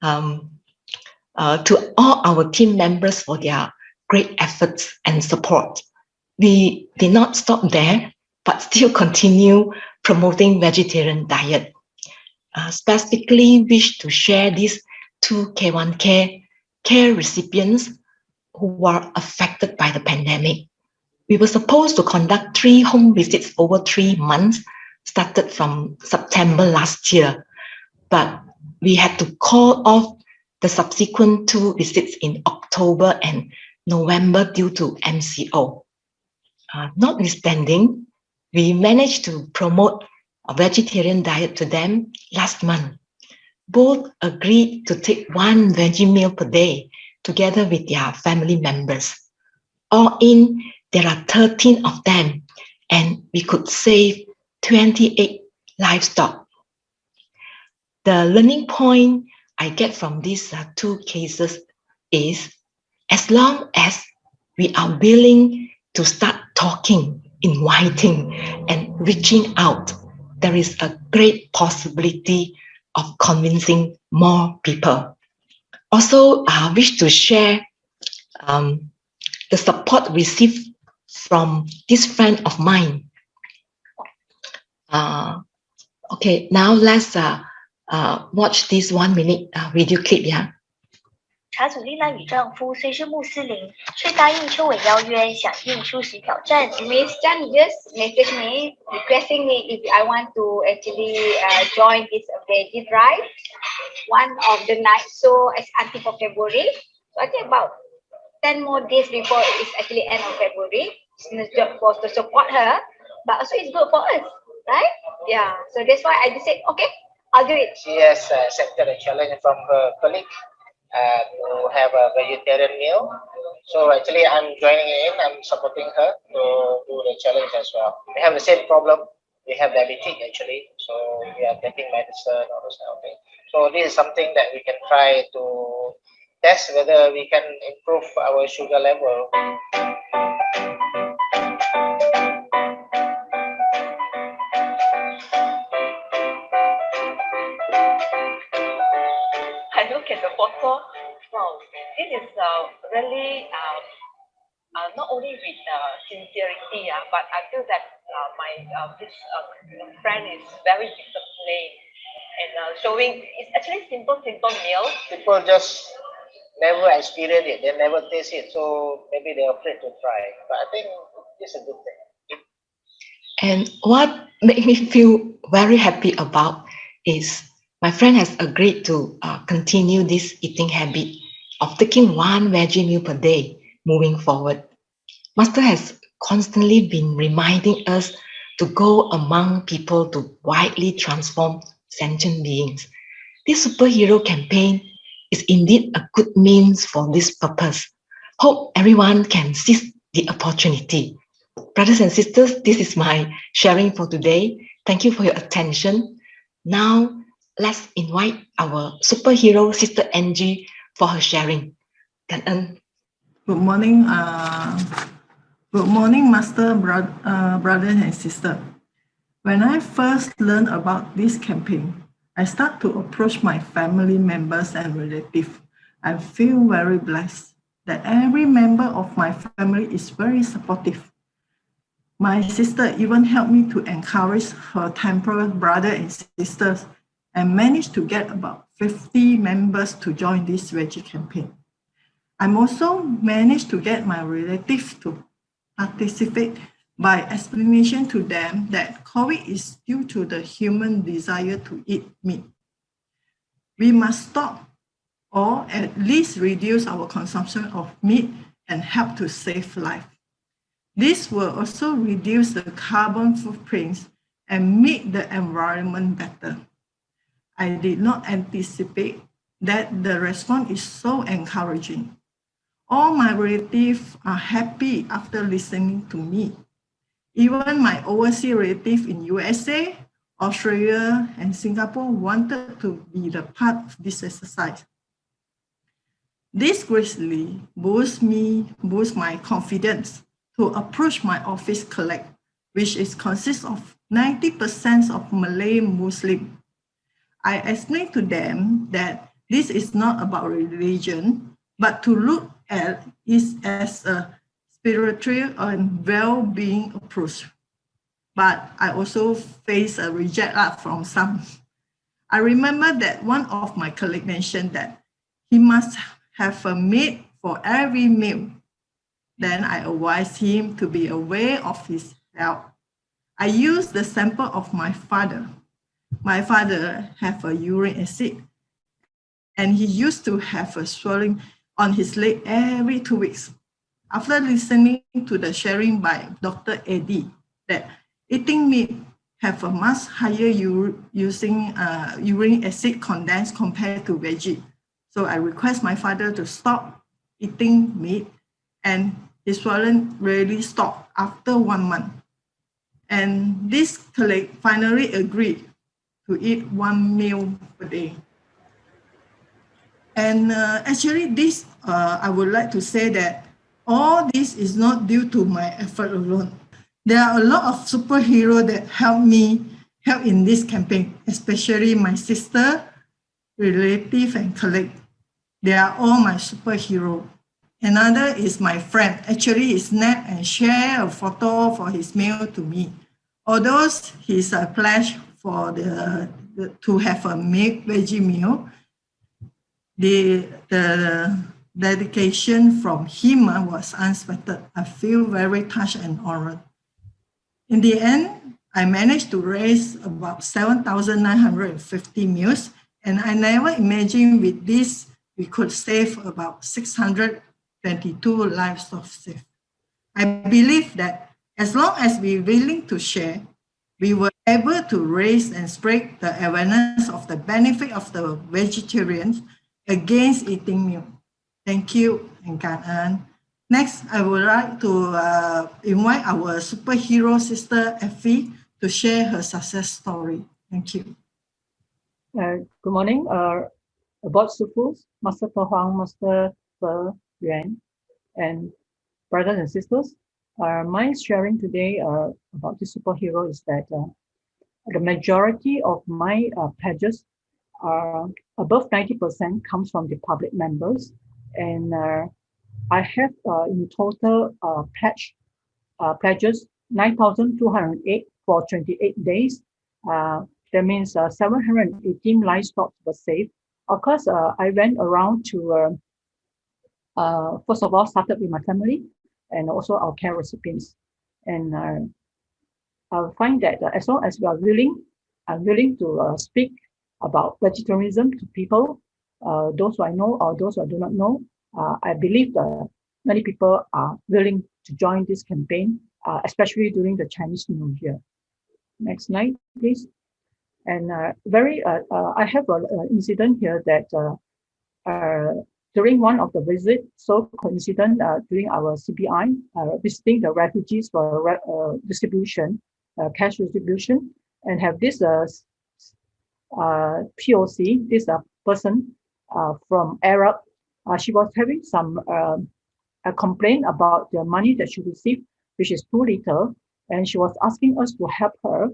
to all our team members for their great efforts and support. We did not stop there, but still continue promoting vegetarian diet. Specifically wish to share this to K1 care recipients who were affected by the pandemic. We were supposed to conduct 3 home visits over 3 months, started from September last year, but we had to call off the subsequent 2 visits in October and November due to MCO. Notwithstanding, we managed to promote a vegetarian diet to them last month. Both agreed to take 1 veggie meal per day together with their family members. All in, there are 13 of them, and we could save 28 livestock. The learning point I get from these 2 cases is, as long as we are willing to start talking, inviting, and reaching out, there is a great possibility of convincing more people. Also, I wish to share the support received from this friend of mine. Okay, now let's watch this 1 minute video clip. Yeah. 查祖丽娜与丈夫虽是穆斯林，却答应秋伟邀约，响应素食挑战。Miss Chan just messaged me requesting me if I want to actually join this veggie drive one of the night. So it's until for February. So I think about 10 more days before it's actually end of February. It's job for to support her, but also it's good for us, right? Yeah. So that's why I just said, okay, I'll do it. She has accepted a challenge from her colleague to have a vegetarian meal. So actually I'm joining in, I'm supporting her to do the challenge as well. We have the same problem. We have diabetes actually. So we are taking medicine, all those kind of things. So this is something that we can try to test whether we can improve our sugar level. I look at the photo. Wow, this is really not only with sincerity, but I feel that this friend is very disciplined and showing it's actually simple meal. People just never experienced it, they never taste it, so maybe they're afraid to try. But I think it's a good thing. And what made me feel very happy about is my friend has agreed to continue this eating habit of taking one veggie meal per day moving forward. Master has constantly been reminding us to go among people to widely transform sentient beings. This superhero campaign is indeed a good means for this purpose. Hope everyone can seize the opportunity. Brothers and sisters, this is my sharing for today. Thank you for your attention. Now, let's invite our superhero sister Angie for her sharing. Cảm ơn. Good morning, Master, brothers and sisters. When I first learned about this campaign, I start to approach my family members and relatives. I feel very blessed that every member of my family is very supportive. My sister even helped me to encourage her temple brother and sisters and managed to get about 50 members to join this veggie campaign. I'm also managed to get my relatives to participate by explanation to them that COVID is due to the human desire to eat meat. We must stop or at least reduce our consumption of meat and help to save life. This will also reduce the carbon footprints and make the environment better. I did not anticipate that the response is so encouraging. All my relatives are happy after listening to me. Even my overseas relatives in USA, Australia, and Singapore wanted to be the part of this exercise. This greatly boosts my confidence to approach my office collect, which consists of 90% of Malay Muslim. I explained to them that this is not about religion, but to look at it as a spiritual and well-being approach. But I also face a reject from some. I remember that one of my colleagues mentioned that he must have a maid for every meal. Then I advised him to be aware of his health. I used the sample of my father. My father had a uric acid, and he used to have a swelling on his leg every 2 weeks. After listening to the sharing by Dr. Eddie that eating meat have a much higher using uric acid content compared to veggie. So I request my father to stop eating meat, and his swelling really stopped after 1 month. And this colleague finally agreed to eat 1 meal per day. And actually this, I would like to say that all this is not due to my effort alone. There are a lot of superheroes that help in this campaign, especially my sister, relative, and colleague. They are all my superheroes. Another is my friend. Actually, he snapped and shared a photo for his meal to me. Although he's a pledge for to have a veggie meal, the dedication from him was unexpected. I feel very touched and honored. In the end, I managed to raise about 7,950 meals, and I never imagined with this we could save about 622 lives of saved. I believe that as long as we're willing to share, we were able to raise and spread the awareness of the benefit of the vegetarians against eating meat. Thank you and cảm ơn. Next, I would like to invite our superhero sister Effie to share her success story. Thank you. Good morning. About Sufus, MasterDeHuang, MasterDeYuan, and brothers and sisters. My sharing today about the superhero is that the majority of my pledges are above 90% comes from the public members, and I have in total pledges 9,208 for 28 days. That means 718 livestock were saved. Of course, I went around to first of all, started with my family and also our care recipients. And I find that as long as we are willing, I'm willing to speak about vegetarianism to people, those who I know or those who I do not know. I believe that many people are willing to join this campaign, especially during the Chinese New Year. Next slide, please. And I have an incident here that during one of the visits, so coincident during our CBI, visiting the refugees for distribution, cash distribution, and have this POC, this person from Arab. She was having some a complaint about the money that she received, which is too little, and she was asking us to help her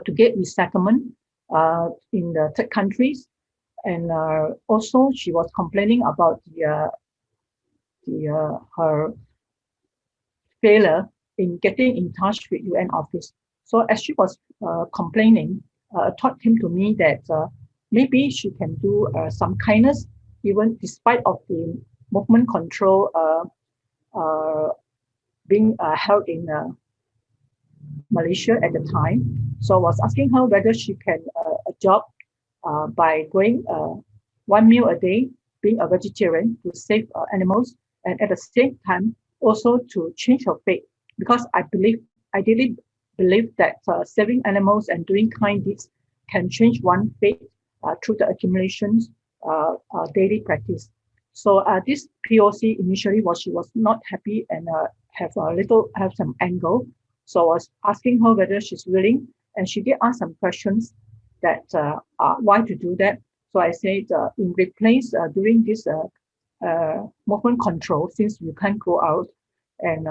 to get resettlement in the third countries. And also she was complaining about her failure in getting in touch with UN office. So as she was complaining, a thought came to me that maybe she can do some kindness, even despite of the movement control being held in Malaysia at the time. So I was asking her whether she can a job by going 1 meal a day, being a vegetarian to save animals, and at the same time also to change her faith, because I really believe that saving animals and doing kind deeds can change one faith through the accumulations daily practice. So this POC initially she was not happy and have some anger. So I was asking her whether she's willing, and she did ask some questions that why to do that. So I said in replace during this movement control, since you can't go out, and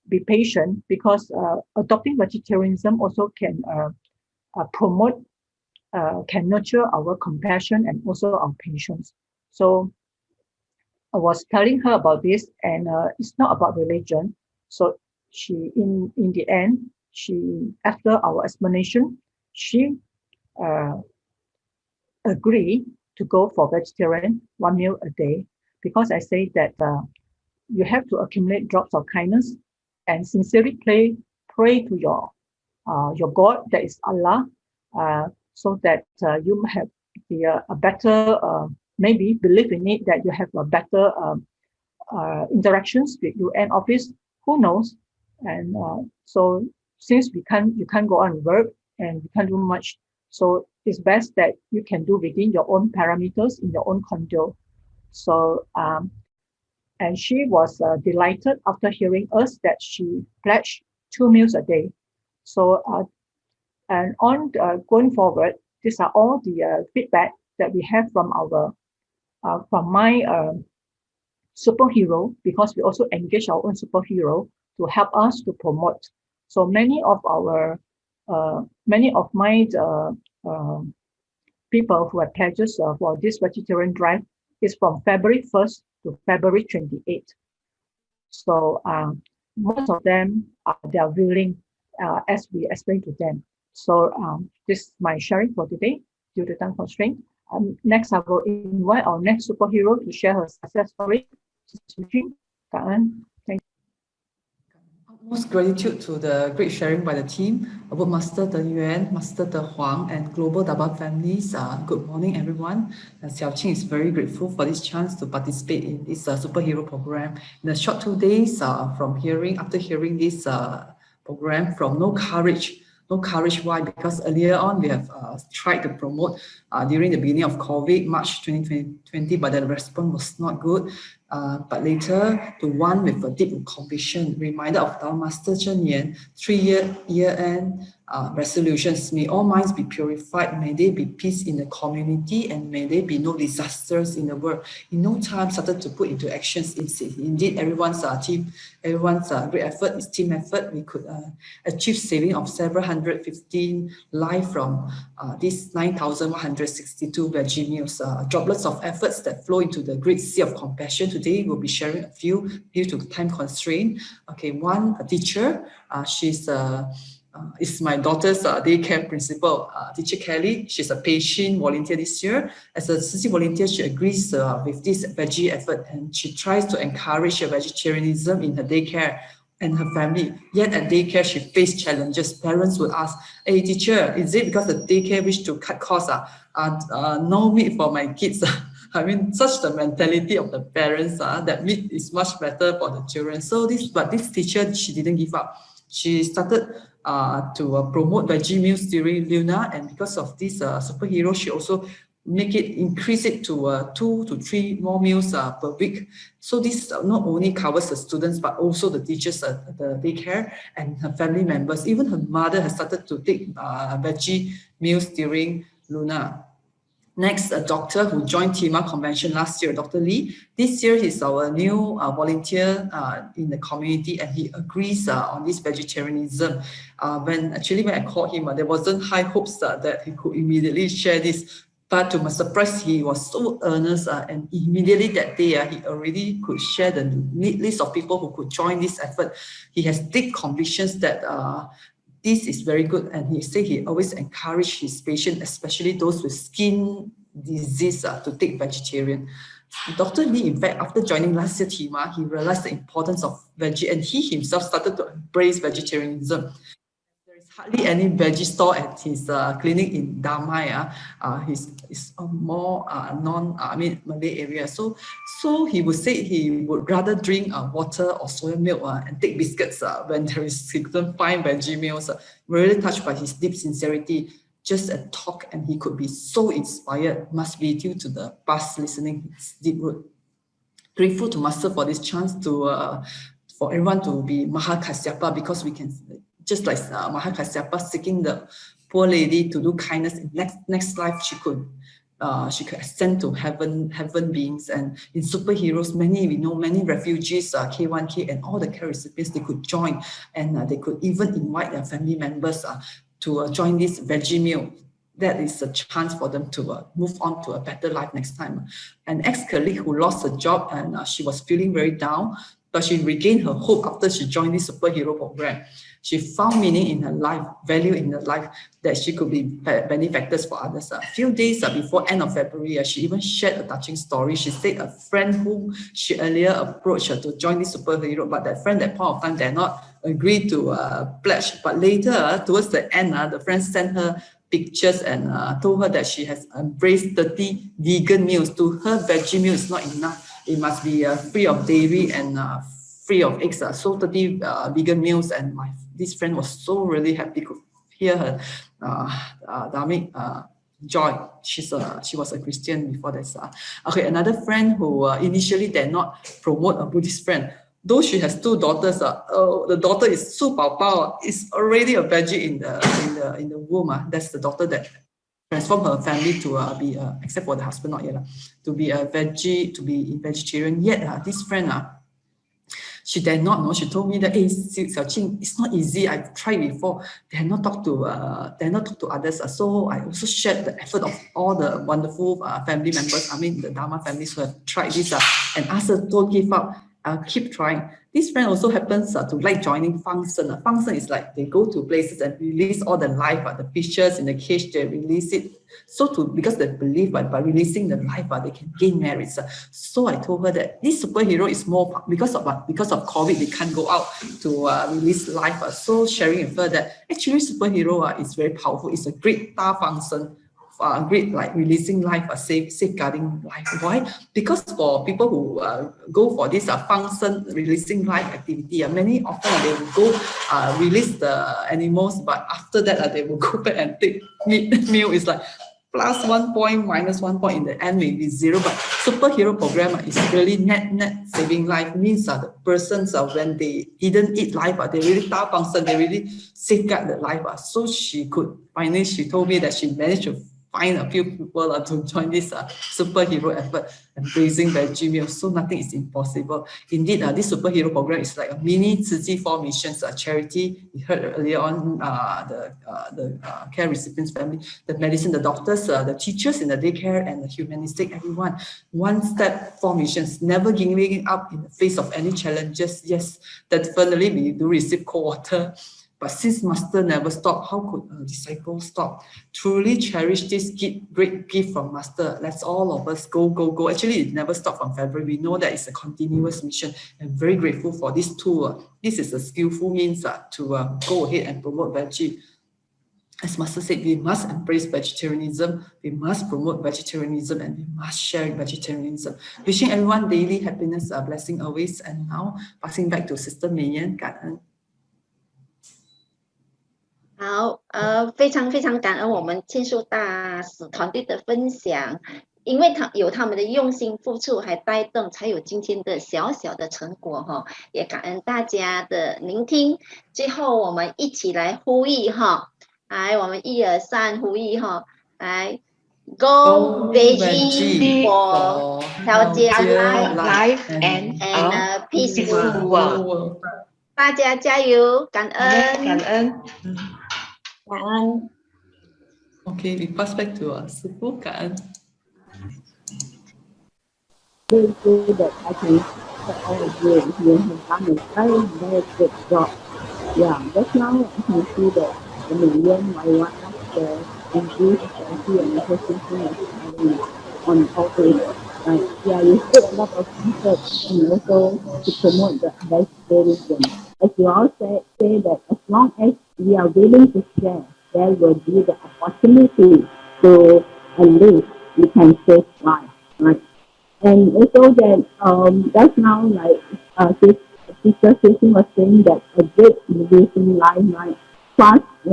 be patient, because adopting vegetarianism also can promote, can nurture our compassion and also our patience. So I was telling her about this, and it's not about religion. So she, in the end, after our explanation, she agreed to go for vegetarian 1 meal a day, because I say that you have to accumulate drops of kindness and sincerely pray to your God, that is Allah, so that you have a better, maybe believe in it, that you have a better interactions with UN office. Who knows? And so since you can't go on work and you can't do much, so it's best that you can do within your own parameters in your own condo. So and she was delighted after hearing us that she pledged 2 meals a day. So and on going forward, these are all the feedback that we have from our from my superhero, because we also engage our own superhero to help us to promote. So many of my people who have pledges for this vegetarian drive is from February 1st to February 28th. So most of them they are willing, as we explain to them. So this is my sharing for today due to time constraint. Next, I will invite our next superhero to share her success story. Tzu Chi. Thank you. Utmost gratitude to the great sharing by the team about MasterDeYuan, MasterDeHuang, and Global Dharma families. Good morning, everyone. Cheng is very grateful for this chance to participate in this superhero program. In a short 2 days, after hearing this program, from no courage. Why? Because earlier on we have tried to promote during the beginning of COVID, March 2020, but the response was not good. But later, to one with a deep conviction, reminder of our Master Cheng Yen 3-year year-end resolutions. May all minds be purified, may there be peace in the community, and may there be no disasters in the world. In no time, started to put into actions. Indeed, everyone's great effort is team effort. We could achieve saving of several 115 lives from these 9,162 veggie meals. Droplets of efforts that flow into the great sea of compassion. Today, we'll be sharing a few due to time constraint. Okay, one, a teacher. She's is my daughter's daycare principal, teacher Kelly. She's a patient volunteer this year. As a Tzu Chi volunteer, she agrees with this veggie effort, and she tries to encourage vegetarianism in her daycare and her family. Yet at daycare, she faced challenges. Parents would ask, "Hey teacher, is it because the daycare wish to cut costs? No meat for my kids." I mean, such the mentality of the parents that meat is much better for the children. So this teacher, she didn't give up. She started to promote veggie meals during Luna, and because of this superhero, she also increase it to 2 to 3 more meals per week. So this not only covers the students, but also the teachers at the daycare and her family members. Even her mother has started to take veggie meals during Luna. Next, a doctor who joined TIMA convention last year, Dr. Lee. This year, he's our new volunteer in the community, and he agrees on this vegetarianism. When I called him, there wasn't high hopes that he could immediately share this. But to my surprise, he was so earnest, and immediately that day, he already could share the list of people who could join this effort. He has deep convictions that this is very good, and he said he always encouraged his patients, especially those with skin disease, to take vegetarian. Dr. Lee, in fact, after joining last year TIMA, he realized the importance of veggie, and he himself started to embrace vegetarianism. There is hardly any veggie store at his clinic in Damai. He's a more Malay area. So he would say he would rather drink water or soya milk and take biscuits when he couldn't find veggie meals. Really touched by his deep sincerity. Just a talk, and he could be so inspired. Must be due to the past listening, his deep root. Grateful to Master for this chance to for everyone to be Mahakasyapa, because we can, just like Mahakasyapa seeking the poor lady to do kindness in next life, she could ascend to heaven beings. And in superheroes, we know many refugees, K1K and all the care recipients, they could join, and they could even invite their family members to join this veggie meal. That is a chance for them to move on to a better life next time. An ex-colleague who lost her job, and she was feeling very down, but she regained her hope after she joined this superhero program. She found meaning in her life, value in her life, that she could be benefactors for others. A few days before end of February, she even shared a touching story. She said a friend whom she earlier approached to join this superhero, but that friend at that point of time did not agree to pledge. But later, towards the end, the friend sent her pictures and told her that she has embraced 30 vegan meals. To her, veggie meal is not enough. It must be free of dairy and free of eggs. So 30 vegan meals, and this friend was so really happy to hear her dharmic joy. She was a Christian before this. Okay, another friend who initially did not promote a Buddhist friend. Though she has 2 daughters, the daughter is Su Pao Pao, is already a veggie in the womb. That's the daughter that transformed her family to be, except for the husband, not yet, to be a veggie, to be vegetarian. Yet this friend, she did not know. She told me that, hey, Xiaoqing, it's not easy. I've tried before. They had not talked to others. So I also shared the effort of all the wonderful family members. I mean, the Dharma families who have tried this and asked her, don't give up. I'll keep trying. This friend also happens to like joining Fangsen. Fangsen is like they go to places and release all the life, the fishes in the cage, they release it. So because they believe by releasing the life, they can gain merits. So I told her that this superhero is more because of COVID, they can't go out to release life. So sharing with her that actually superhero is very powerful. It's a great Da Fangsen. Great, like releasing life, safeguarding life. Why? Because for people who go for this function releasing life activity, many often they will go release the animals, but after that they will go back and take meal. Is like plus 1 point, minus 1 point, in the end may be 0. But superhero program is really net saving life. Means the persons when they didn't eat life, they really function, they really safeguard the life. So she told me that she managed to find a few people to join this superhero effort, embracing veggie meals. So nothing is impossible. Indeed, this superhero program is like a mini Tzu Chi 4 missions, charity. We heard earlier on the care recipients family, the medicine, the doctors, the teachers in the daycare, and the humanistic, everyone. 1 step 4 missions, never giving up in the face of any challenges. Yes, definitely we do receive cold water, But since Master never stopped, how could a disciple stop? Truly cherish this great gift from Master. Let's all of us go, go, go. Actually, it never stopped from February. We know that it's a continuous mission. I'm very grateful for this tool. This is a skillful means to go ahead and promote veggie. As Master said, we must embrace vegetarianism, we must promote vegetarianism, and we must share vegetarianism. Wishing everyone daily happiness, blessing always. And now, passing back to Sister Meiyan, 感恩。好，非常非常感恩我们天书大使团队的分享，因为他们的用心付出，还带动才有今天的小小的成果哈。也感恩大家的聆听。最后我们一起来呼吁哈，来我们1、2、3呼吁哈，来 Go veggie for healthier life and a peaceful world。大家加油，感恩，感恩。感恩。Okay, we pass back to 师父，感恩。Very good that I can all of you here have done a very, very good job. Yeah, just now I can see that the million by one of the English and also on all this. Yeah, you put a lot of effort and also to promote the vegetarianism. As you all say that as long as we are willing to share, there will be the opportunity to at least we can save lives, right? And also that just now, like Teacher Susie was saying that a great innovation life, like +1 -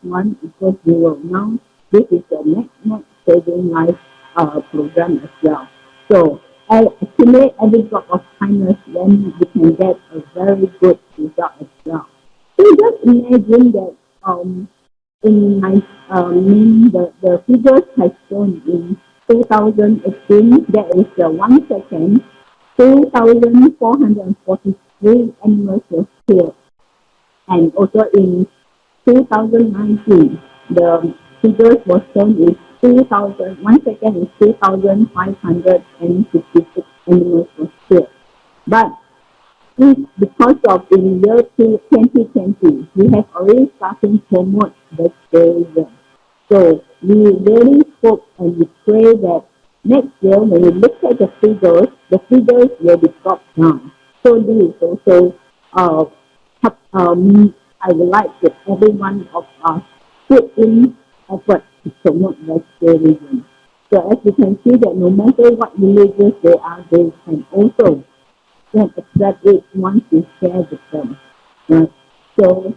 1 equals 0. Now this is the next saving life program as well. So accumulate every drop of kindness, then we can get a very good result as well. So just imagine that in my the figures has shown in 2018, that is 1 second, 2,443 animals were killed. And also in 2019, the figures was shown is 1 second is 2,556 animals were killed. But because of in year 2020, we have already started to promote vegetarianism. So we really hope and we pray that next year when we look at the figures will be dropped down. So this is also I would like that every one of us put in effort to promote vegetarianism. So as you can see that no matter what religions they are, they can also accept it once you share with them. So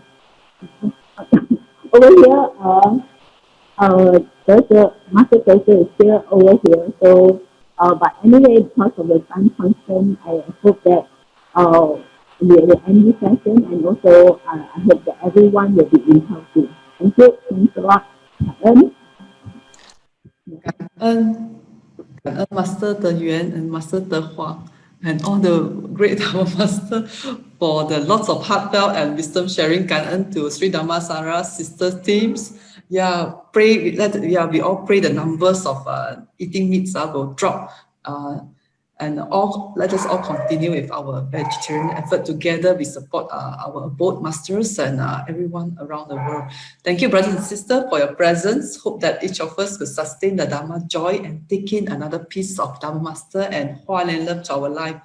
over here, Master Teacher is still over here. So, but anyway, because of the time constraint, I hope that we will end this session, and also I hope that everyone will be in healthy. Thank you. Thanks a lot. MasterDeYuan and MasterDeHuang and all the great Dharma Master for the lots of heartfelt and wisdom sharing. 感恩 to Sri Dhammasara sister teams. Yeah, we all pray the numbers of eating meats will drop. And let us all continue with our vegetarian effort together. We support our abode masters and everyone around the world. Thank you, brothers and sisters, for your presence. Hope that each of us will sustain the Dharma joy and take in another piece of Dharma Master and Hualien love to our life.